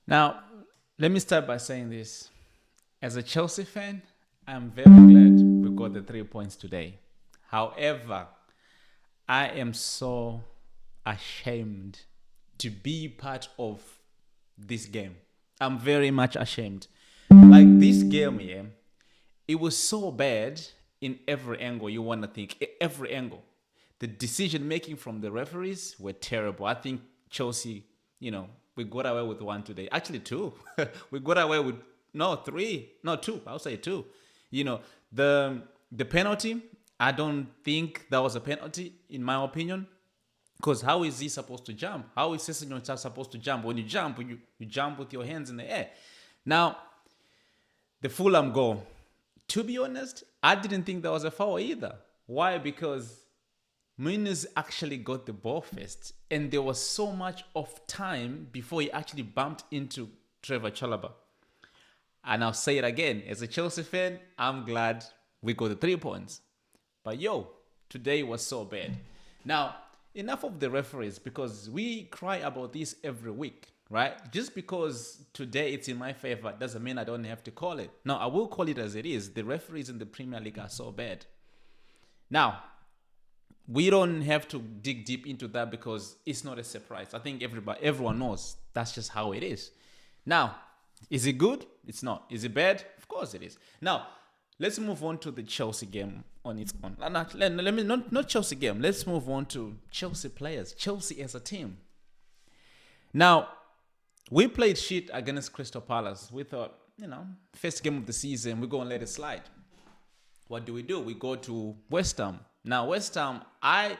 Now, let me start by saying this. As a Chelsea fan, I'm very glad we got the 3 points today. However, I am so ashamed to be part of this game. I'm very much ashamed. Like this game, yeah, it was so bad in every angle you want to think. Every angle. The decision making from the referees were terrible. I think Chelsea, we got away with one today. Actually, two. We got away with no three, no two. I'll say two. You know the penalty. I don't think that was a penalty in my opinion. Because how is he supposed to jump? How is Sessegnon supposed to jump? When you jump, you jump with your hands in the air. Now, the Fulham goal. To be honest, I didn't think that was a foul either. Why? Because Muniz actually got the ball first, and there was so much of time before he actually bumped into Trevor Chalobah. And I'll say it again, as a Chelsea fan, I'm glad we got the 3 points. But today was so bad. Now, enough of the referees because we cry about this every week, right? Just because today it's in my favor doesn't mean I don't have to call it. No, I will call it as it is. The referees in the Premier League are so bad. Now, we don't have to dig deep into that because it's not a surprise. I think everyone knows that's just how it is. Now, is it good? It's not. Is it bad? Of course it is. Now, let's move on to the Chelsea game on its own. Not Chelsea game. Let's move on to Chelsea players. Chelsea as a team. Now, we played shit against Crystal Palace. We thought, first game of the season, we're going to let it slide. What do? We go to West Ham. Now, West Ham, I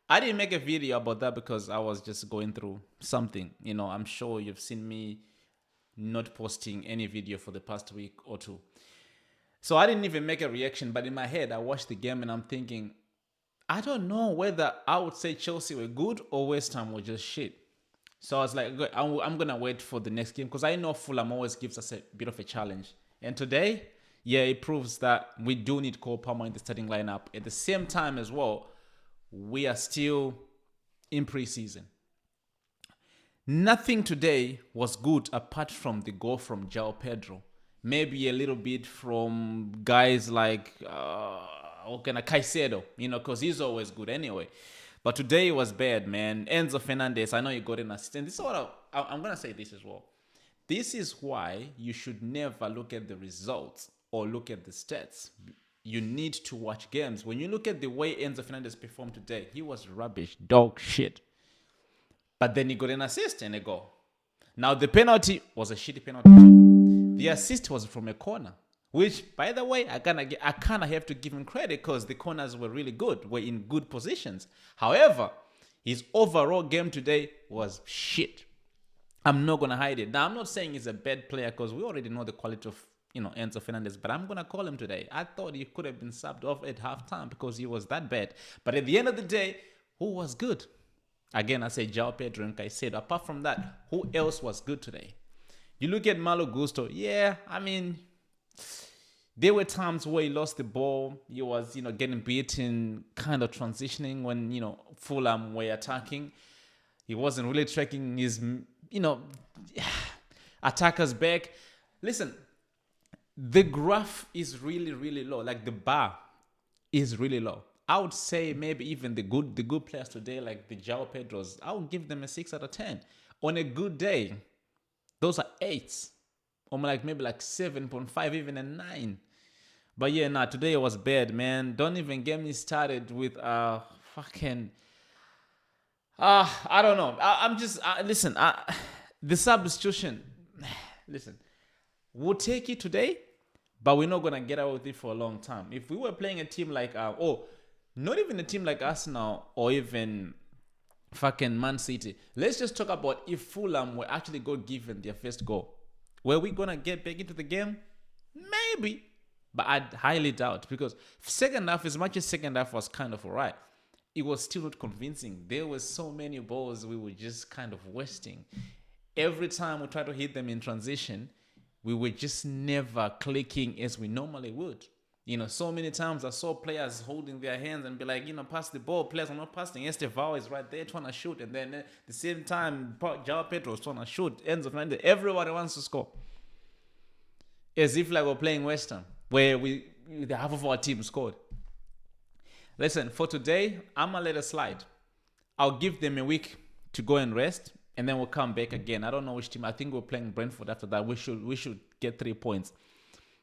didn't make a video about that because I was just going through something. I'm sure you've seen me not posting any video for the past week or two. So I didn't even make a reaction, but in my head, I watched the game and I'm thinking, I don't know whether I would say Chelsea were good or West Ham were just shit. So I was like, I'm going to wait for the next game because I know Fulham always gives us a bit of a challenge. And today, it proves that we do need Cole Palmer in the starting lineup. At the same time as well, we are still in preseason. Nothing today was good apart from the goal from João Pedro. Maybe a little bit from guys like Caicedo, because he's always good anyway. But today was bad, man. Enzo Fernandez, I know you got an assistant. This is what I'm going to say this as well. This is why you should never look at the results or look at the stats. You need to watch games. When you look at the way Enzo Fernandez performed today, he was rubbish, dog shit. But then he got an assist and a goal. Now, the penalty was a shitty penalty too. The assist was from a corner, which, by the way, I kind of have to give him credit because the corners were really good, were in good positions. However, his overall game today was shit. I'm not going to hide it. Now, I'm not saying he's a bad player because we already know the quality of Enzo Fernandez, but I'm going to call him today. I thought he could have been subbed off at halftime because he was that bad. But at the end of the day, who was good? Again, I say João Pedro and Caicedo. Apart from that, who else was good today? You look at Malo Gusto. Yeah, I mean, there were times where he lost the ball. He was, getting beaten, kind of transitioning when, Fulham were attacking. He wasn't really tracking his, attackers back. Listen, the graph is really, really low. Like the bar is really low. I would say maybe even the good players today, like the João Pedros, I would give them a 6 out of 10. On a good day, those are 8s. Or maybe 7.5, even a 9. But today it was bad, man. Don't even get me started with fucking... I don't know. Listen, the substitution... Listen, we'll take it today, but we're not going to get away with it for a long time. If we were playing a team like... not even a team like Arsenal or even fucking Man City. Let's just talk about if Fulham were actually given their first goal. Were we going to get back into the game? Maybe. But I highly doubt because second half, as much as second half was kind of alright, it was still not convincing. There were so many balls we were just kind of wasting. Every time we tried to hit them in transition, we were just never clicking as we normally would. So many times I saw players holding their hands and be like, pass the ball. Players are not passing. Estevao is right there trying to shoot. And then at the same time, João Pedro is trying to shoot. Enzo Fernandez. Everybody wants to score. As if like we're playing Western, where the half of our team scored. Listen, for today, I'm going to let it slide. I'll give them a week to go and rest. And then we'll come back again. I don't know which team. I think we're playing Brentford after that. We should get 3 points.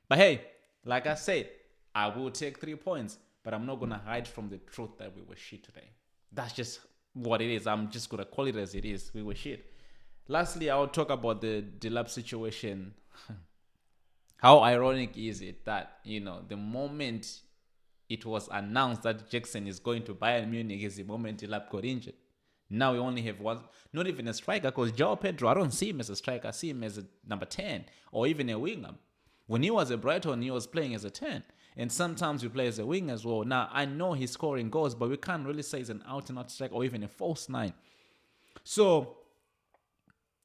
But hey, like I said, I will take 3 points, but I'm not going to hide from the truth that we were shit today. That's just what it is. I'm just going to call it as it is. We were shit. Lastly, I'll talk about the Delap situation. How ironic is it that, the moment it was announced that Jackson is going to Bayern Munich is the moment Delap got injured. Now we only have one, not even a striker, because João Pedro, I don't see him as a striker. I see him as a number 10 or even a winger. When he was at Brighton, he was playing as a 10. And sometimes we play as a wing as well. Now, I know he's scoring goals, but we can't really say he's an out-and-out striker or even a false 9. So,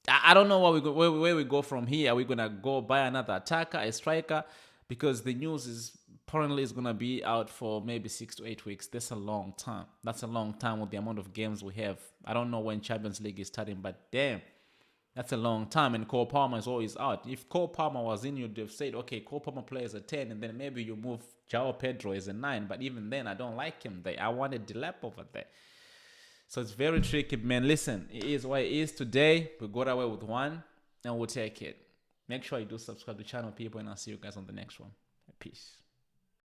I don't know where we go from here. Are we going to go buy another attacker, a striker? Because the news is apparently is going to be out for maybe 6 to 8 weeks. That's a long time. That's a long time with the amount of games we have. I don't know when Champions League is starting, but damn. That's a long time, and Cole Palmer is always out. If Cole Palmer was in, you'd have said, okay, Cole Palmer plays a 10, and then maybe you move João Pedro as a 9. But even then, I don't like him there. I wanted Delap over there. So it's very tricky, man. Listen, it is what it is today. We got away with one, and we'll take it. Make sure you do subscribe to the channel, people, and I'll see you guys on the next one. Peace.